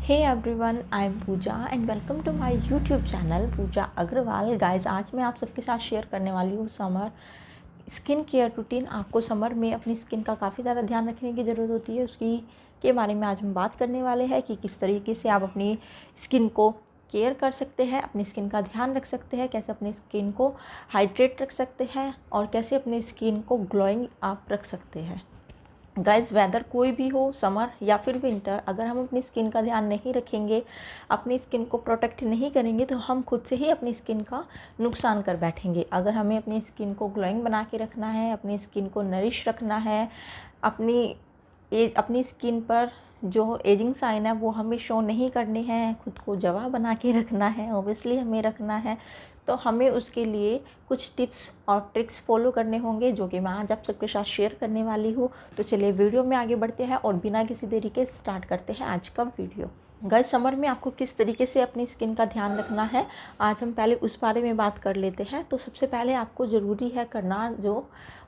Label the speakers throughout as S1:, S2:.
S1: Hey everyone, I am Pooja and welcome to my YouTube channel Pooja Agarwal. Guys, आज मैं आप सबके साथ शेयर करने वाली हूँ समर स्किन केयर रूटीन। आपको समर में अपनी स्किन का काफ़ी ज़्यादा ध्यान रखने की ज़रूरत होती है, उसकी के बारे में आज हम बात करने वाले हैं कि किस तरीके से आप अपनी स्किन को केयर कर सकते हैं, अपनी स्किन का ध्यान रख सकते हैं, कैसे अपनी स्किन को हाइड्रेट रख सकते हैं और कैसे अपनी स्किन को ग्लोइंग आप रख सकते हैं। गाइस, वेदर कोई भी हो, समर या फिर विंटर, अगर हम अपनी स्किन का ध्यान नहीं रखेंगे, अपनी स्किन को प्रोटेक्ट नहीं करेंगे तो हम खुद से ही अपनी स्किन का नुकसान कर बैठेंगे। अगर हमें अपनी स्किन को ग्लोइंग बना के रखना है, अपनी स्किन को नरिश रखना है, अपनी स्किन पर जो एजिंग साइन है वो हमें शो नहीं करने हैं, खुद को जवा बना के रखना है, ओबियसली हमें रखना है, तो हमें उसके लिए कुछ टिप्स और ट्रिक्स फॉलो करने होंगे जो कि मैं आज आप सबके साथ शेयर करने वाली हूँ। तो चलिए वीडियो में आगे बढ़ते हैं और बिना किसी देरी के स्टार्ट करते हैं आज का वीडियो। गाइस, समर में आपको किस तरीके से अपनी स्किन का ध्यान रखना है, आज हम पहले उस बारे में बात कर लेते हैं। तो सबसे पहले आपको ज़रूरी है करना जो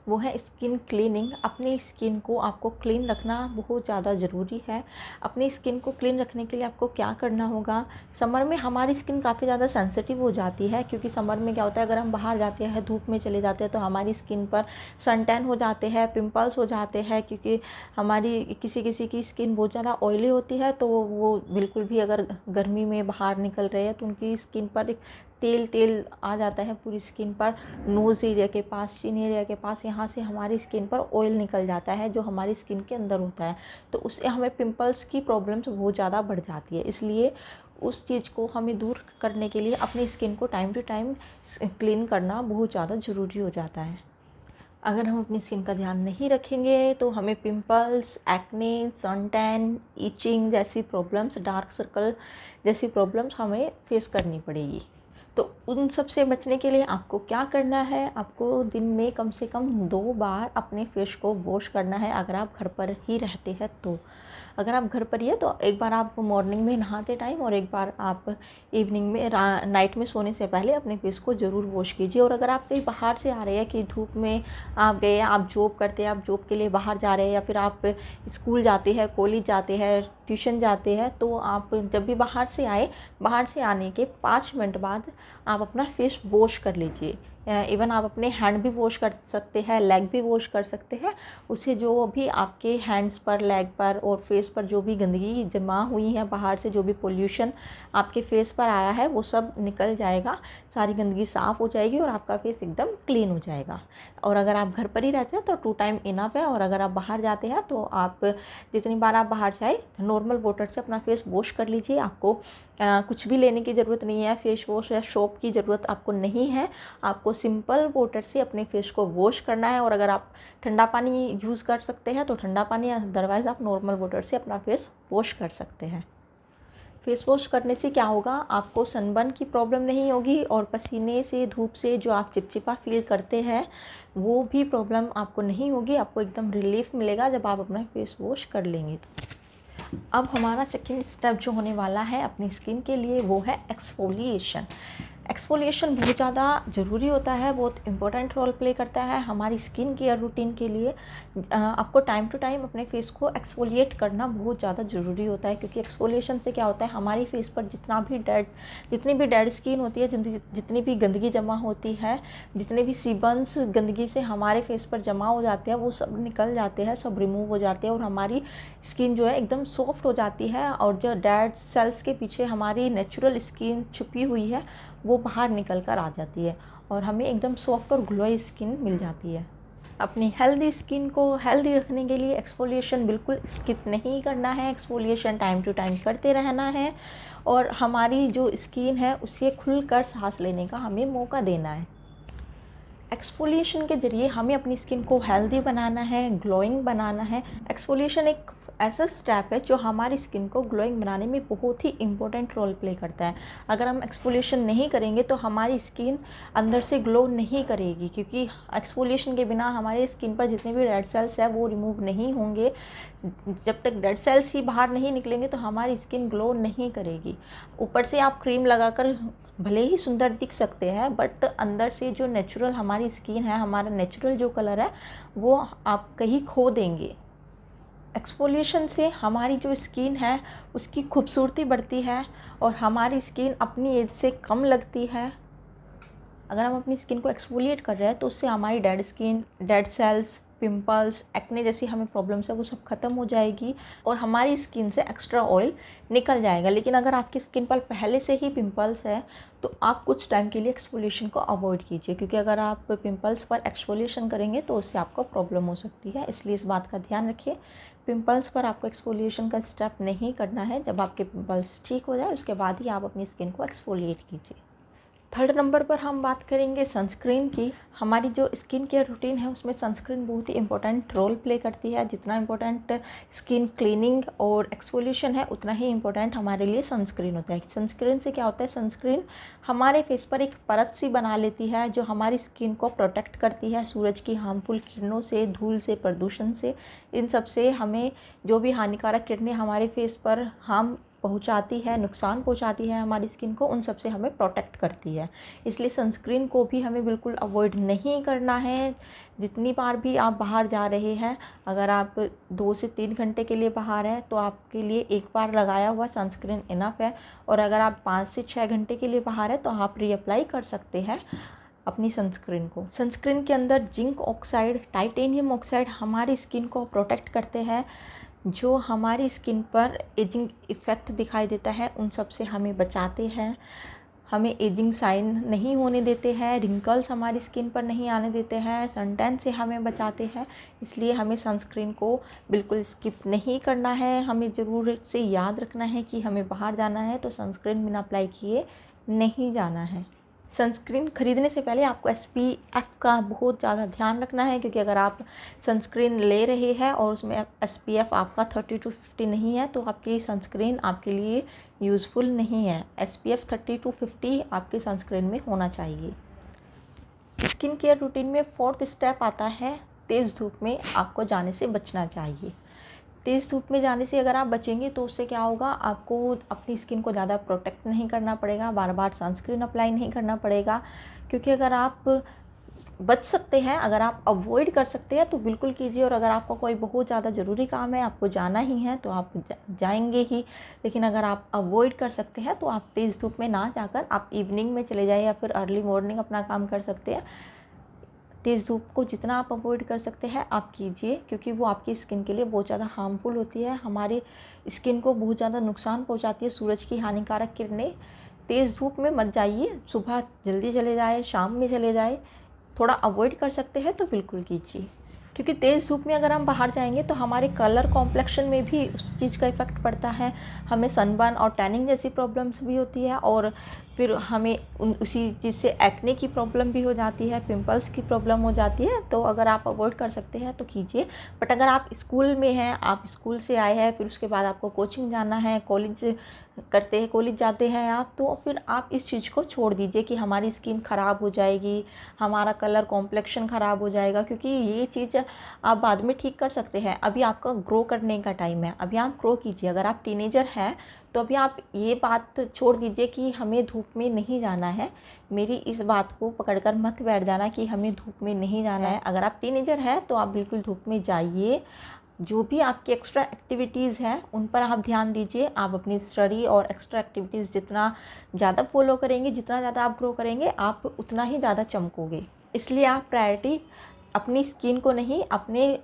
S1: वो है स्किन क्लीनिंग। अपनी स्किन को आपको क्लीन रखना बहुत ज़्यादा ज़रूरी है। अपनी स्किन को क्लीन रखने के लिए आपको क्या करना होगा, समर में हमारी स्किन काफ़ी ज़्यादा सेंसिटिव हो जाती है, क्योंकि समर में क्या होता है, अगर हम बाहर जाते हैं, धूप में चले जाते हैं तो हमारी स्किन पर सन टैन हो जाते हैं, पिंपल्स हो जाते हैं, क्योंकि हमारी किसी किसी की स्किन बहुत ज़्यादा ऑयली होती है, तो वो बिल्कुल भी अगर गर्मी में बाहर निकल रहे हैं तो उनकी स्किन पर एक तेल तेल आ जाता है पूरी स्किन पर, नोज़ एरिया के पास, चिन एरिया के पास, यहाँ से हमारी स्किन पर ऑयल निकल जाता है जो हमारी स्किन के अंदर होता है, तो उससे हमें पिंपल्स की प्रॉब्लम्स बहुत ज़्यादा बढ़ जाती है। इसलिए उस चीज़ को हमें दूर करने के लिए अपनी स्किन को टाइम टू टाइम क्लीन करना बहुत ज़्यादा ज़रूरी हो जाता है। अगर हम अपनी स्किन का ध्यान नहीं रखेंगे तो हमें pimples, acne, sun tan, itching जैसी प्रॉब्लम्स, डार्क सर्कल जैसी प्रॉब्लम्स हमें फेस करनी पड़ेगी। तो उन सब से बचने के लिए आपको क्या करना है, आपको दिन में कम से कम 2 बार अपने फेस को वॉश करना है। अगर आप घर पर ही रहते हैं तो, अगर आप घर पर ही है तो एक बार आप मॉर्निंग में नहाते टाइम और एक बार आप इवनिंग में नाइट में सोने से पहले अपने फेस को ज़रूर वॉश कीजिए। और अगर आप कहीं बाहर से आ रहे हैं कि धूप में आप गए, आप जॉब करते हैं, आप जॉब के लिए बाहर जा रहे हैं, या फिर आप स्कूल जाते हैं, कॉलेज जाते हैं, ट्यूशन जाते हैं, तो आप जब भी बाहर से आए, बाहर से आने के 5 मिनट बाद आप अपना फेस वॉश कर लीजिए। इवन आप अपने हैंड भी वॉश कर सकते हैं, लेग भी वॉश कर सकते हैं। उससे जो भी आपके हैंड्स पर, लेग पर और फेस पर जो भी गंदगी जमा हुई है बाहर से, जो भी पोल्यूशन आपके फेस पर आया है वो सब निकल जाएगा, सारी गंदगी साफ़ हो जाएगी और आपका फेस एकदम क्लीन हो जाएगा। और अगर आप घर पर ही रहते हैं तो 2 टाइम इनफ है, और अगर आप बाहर जाते हैं तो आप जितनी बार आप बाहर जाए नॉर्मल वाटर से अपना फेस वॉश कर लीजिए। आपको कुछ भी लेने की ज़रूरत नहीं है, फेस वॉश या सोप की ज़रूरत आपको नहीं है, आपको सिंपल वाटर से अपने फेस को वॉश करना है। और अगर आप ठंडा पानी यूज़ कर सकते हैं तो ठंडा पानी, अदरवाइज़ आप नॉर्मल वाटर से अपना फेस वॉश कर सकते हैं। फेस वॉश करने से क्या होगा, आपको सनबर्न की प्रॉब्लम नहीं होगी और पसीने से, धूप से जो आप चिपचिपा फील करते हैं वो भी प्रॉब्लम आपको नहीं होगी। आपको एकदम रिलीफ मिलेगा जब आप अपना फेस वॉश कर लेंगे तो। अब हमारा सेकंड स्टेप जो होने वाला है अपनी स्किन के लिए वो है एक्सफोलिएशन। एक्सफोलिएशन बहुत ज़्यादा ज़रूरी होता है, बहुत इंपॉर्टेंट रोल प्ले करता है हमारी स्किन केयर रूटीन के लिए। आपको टाइम टू टाइम अपने फेस को एक्सफोलिएट करना बहुत ज़्यादा ज़रूरी होता है, क्योंकि एक्सफोलिएशन से क्या होता है, हमारी फेस पर जितनी भी डेड स्किन होती है, जितनी भी गंदगी जमा होती है, जितने भी सीबन्स गंदगी से हमारे फेस पर जमा हो जाते हैं वो सब निकल जाते हैं, सब रिमूव हो जाते हैं और हमारी स्किन जो है एकदम सॉफ्ट हो जाती है। और जो डेड सेल्स के पीछे हमारी नेचुरल स्किन छुपी हुई है वो बाहर निकल कर आ जाती है और हमें एकदम सॉफ्ट और ग्लोई स्किन मिल जाती है। अपनी हेल्दी स्किन को हेल्दी रखने के लिए एक्सफोलिएशन बिल्कुल स्किप नहीं करना है, एक्सफोलिएशन टाइम टू टाइम करते रहना है और हमारी जो स्किन है उसे खुलकर सांस लेने का हमें मौका देना है। एक्सफोलिएशन के ज़रिए हमें अपनी स्किन को हेल्दी बनाना है, ग्लोइंग बनाना है। एक्सफोलिएशन एक ऐसा स्टेप है जो हमारी स्किन को ग्लोइंग बनाने में बहुत ही इम्पोर्टेंट रोल प्ले करता है। अगर हम एक्सफोलिएशन नहीं करेंगे तो हमारी स्किन अंदर से ग्लो नहीं करेगी, क्योंकि एक्सफोलिएशन के बिना हमारी स्किन पर जितने भी रेड सेल्स हैं वो रिमूव नहीं होंगे। जब तक रेड सेल्स ही बाहर नहीं निकलेंगे तो हमारी स्किन ग्लो नहीं करेगी। ऊपर से आप क्रीम लगाकर भले ही सुंदर दिख सकते हैं, बट अंदर से जो नेचुरल हमारी स्किन है, हमारा नेचुरल जो कलर है वो आप कहीं खो देंगे। एक्सफोलिएशन से हमारी जो स्किन है उसकी खूबसूरती बढ़ती है और हमारी स्किन अपनी एज से कम लगती है। अगर हम अपनी स्किन को एक्सफोलिएट कर रहे हैं तो उससे हमारी dead skin, dead cells, pimples, acne जैसी हमें प्रॉब्लम्स है वो सब ख़त्म हो जाएगी और हमारी स्किन से एक्स्ट्रा ऑयल निकल जाएगा। लेकिन अगर आपकी स्किन पर पहले से ही पिंपल्स है तो आप कुछ टाइम के लिए एक्सफोलिएशन को अवॉइड कीजिए, क्योंकि अगर आप पिंपल्स पर एक्सफोलिएशन करेंगे तो उससे आपको प्रॉब्लम हो सकती है। इसलिए इस बात का ध्यान रखिए, पिंपल्स पर आपको एक्सफोलिएशन का स्टेप नहीं करना है। जब आपके पिंपल्स ठीक हो जाए उसके बाद ही आप अपनी स्किन को एक्सफोलिएट कीजिए। थर्ड नंबर पर हम बात करेंगे सनस्क्रीन की। हमारी जो स्किन केयर रूटीन है उसमें सनस्क्रीन बहुत ही इंपॉर्टेंट रोल प्ले करती है। जितना इंपॉर्टेंट स्किन क्लीनिंग और एक्सफोलिएशन है उतना ही इंपॉर्टेंट हमारे लिए सनस्क्रीन होता है। सनस्क्रीन से क्या होता है, सनस्क्रीन हमारे फेस पर एक परत सी बना लेती है जो हमारी स्किन को प्रोटेक्ट करती है सूरज की हार्मफुल किरणों से, धूल से, प्रदूषण से। इन सब से हमें जो भी हानिकारक किरणें हमारे फेस पर हार्म पहुंचाती है, नुकसान पहुंचाती है हमारी स्किन को, उन सब से हमें प्रोटेक्ट करती है। इसलिए सनस्क्रीन को भी हमें बिल्कुल अवॉइड नहीं करना है। जितनी बार भी आप बाहर जा रहे हैं, अगर आप 2 से 3 घंटे के लिए बाहर हैं तो आपके लिए एक बार लगाया हुआ सनस्क्रीन इनफ है। और अगर आप 5 से 6 घंटे के लिए बाहर हैं तो आप रीअप्लाई कर सकते हैं अपनी सनस्क्रीन को। सनस्क्रीन के अंदर जिंक ऑक्साइड, टाइटेनियम ऑक्साइड हमारी स्किन को प्रोटेक्ट करते हैं। जो हमारी स्किन पर एजिंग इफ़ेक्ट दिखाई देता है उन सब से हमें बचाते हैं, हमें एजिंग साइन नहीं होने देते हैं, रिंकल्स हमारी स्किन पर नहीं आने देते हैं, सनटैन से हमें बचाते हैं। इसलिए हमें सनस्क्रीन को बिल्कुल स्किप नहीं करना है। हमें ज़रूर से याद रखना है कि हमें बाहर जाना है तो सनस्क्रीन बिना अप्लाई किए नहीं जाना है। सनस्क्रीन खरीदने से पहले आपको SPF का बहुत ज़्यादा ध्यान रखना है, क्योंकि अगर आप सनस्क्रीन ले रहे हैं और उसमें SPF आपका 30 to 50 नहीं है तो आपकी सनस्क्रीन आपके लिए यूज़फुल नहीं है। SPF 30 to 50 आपके सनस्क्रीन में होना चाहिए। स्किन केयर रूटीन में 4th स्टेप आता है, तेज़ धूप में आपको जाने से बचना चाहिए। तेज़ धूप में जाने से अगर आप बचेंगे तो उससे क्या होगा, आपको अपनी स्किन को ज़्यादा प्रोटेक्ट नहीं करना पड़ेगा, बार बार सनस्क्रीन अप्लाई नहीं करना पड़ेगा। क्योंकि अगर आप बच सकते हैं, अगर आप अवॉइड कर सकते हैं तो बिल्कुल कीजिए। और अगर आपका कोई बहुत ज़्यादा ज़रूरी काम है, आपको जाना ही है तो आप जाएंगे ही। लेकिन अगर आप अवॉइड कर सकते हैं तो आप तेज़ धूप में ना जाकर आप इवनिंग में चले जाइए या फिर अर्ली मॉर्निंग अपना काम कर सकते हैं। तेज़ धूप को जितना आप अवॉइड कर सकते हैं आप कीजिए, क्योंकि वो आपकी स्किन के लिए बहुत ज़्यादा हार्मफुल होती है, हमारी स्किन को बहुत ज़्यादा नुकसान पहुंचाती है सूरज की हानिकारक किरणें। तेज़ धूप में मत जाइए, सुबह जल्दी चले जाए, शाम में चले जाए। थोड़ा अवॉइड कर सकते हैं तो बिल्कुल कीजिए, क्योंकि तेज़ धूप में अगर हम बाहर जाएंगे तो हमारे कलर कॉम्प्लेक्शन में भी उस चीज़ का इफ़ेक्ट पड़ता है। हमें सनबर्न और टैनिंग जैसी प्रॉब्लम्स भी होती है और फिर हमें उसी चीज़ से एक्ने की प्रॉब्लम भी हो जाती है, पिंपल्स की प्रॉब्लम हो जाती है। तो अगर आप अवॉइड कर सकते हैं तो कीजिए। बट अगर आप स्कूल में हैं, आप स्कूल से आए हैं, फिर उसके बाद आपको कोचिंग जाना है, कॉलेज जाते हैं आप, तो फिर आप इस चीज़ को छोड़ दीजिए कि हमारी स्किन ख़राब हो जाएगी, हमारा कलर कॉम्प्लेक्शन ख़राब हो जाएगा, क्योंकि ये चीज़ आप बाद में ठीक कर सकते हैं। अभी आपका ग्रो करने का टाइम है, अभी आप ग्रो कीजिए। अगर आप टीनेजर हैं तो अभी आप ये बात छोड़ दीजिए कि हमें धूप में नहीं जाना है। मेरी इस बात को पकड़कर मत बैठ जाना कि हमें धूप में नहीं जाना है। अगर आप टीनेजर हैं तो आप बिल्कुल धूप में जाइए। जो भी आपकी एक्स्ट्रा एक्टिविटीज़ हैं उन पर आप ध्यान दीजिए। आप अपनी स्टडी और एक्स्ट्रा एक्टिविटीज़ जितना ज़्यादा फॉलो करेंगे, जितना ज़्यादा आप ग्रो करेंगे, आप उतना ही ज़्यादा चमकोगे। इसलिए आप प्रायोरिटी अपनी स्किन को नहीं, अपने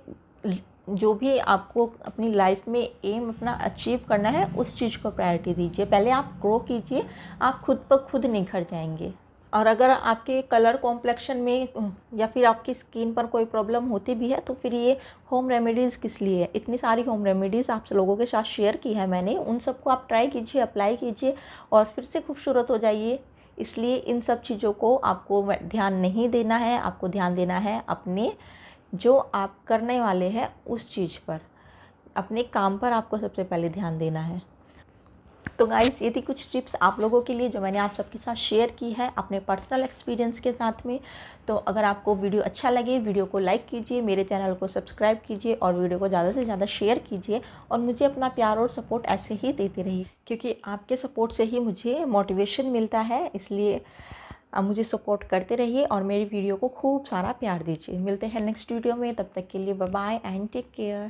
S1: जो भी आपको अपनी लाइफ में एम अपना अचीव करना है उस चीज़ को प्रायोरिटी दीजिए। पहले आप ग्रो कीजिए, आप खुद ब खुद निखर जाएंगे। और अगर आपके कलर कॉम्प्लेक्शन में या फिर आपकी स्किन पर कोई प्रॉब्लम होती भी है तो फिर ये होम रेमेडीज़ किस लिए है। इतनी सारी होम रेमेडीज़ आप लोगों के साथ शेयर की है मैंने, उन सबको आप ट्राई कीजिए, अप्लाई कीजिए और फिर से खूबसूरत हो जाइए। इसलिए इन सब चीज़ों को आपको ध्यान नहीं देना है, आपको ध्यान देना है अपने जो आप करने वाले हैं उस चीज़ पर, अपने काम पर आपको सबसे पहले ध्यान देना है। तो गाइस, ये थी कुछ टिप्स आप लोगों के लिए जो मैंने आप सबके साथ शेयर की है अपने पर्सनल एक्सपीरियंस के साथ में। तो अगर आपको वीडियो अच्छा लगे, वीडियो को लाइक कीजिए, मेरे चैनल को सब्सक्राइब कीजिए और वीडियो को ज़्यादा से ज़्यादा शेयर कीजिए। और मुझे अपना प्यार और सपोर्ट ऐसे ही देते रहिए, क्योंकि आपके सपोर्ट से ही मुझे मोटिवेशन मिलता है। इसलिए आप मुझे सपोर्ट करते रहिए और मेरी वीडियो को खूब सारा प्यार दीजिए। मिलते हैं नेक्स्ट वीडियो में, तब तक के लिए bye bye and take care.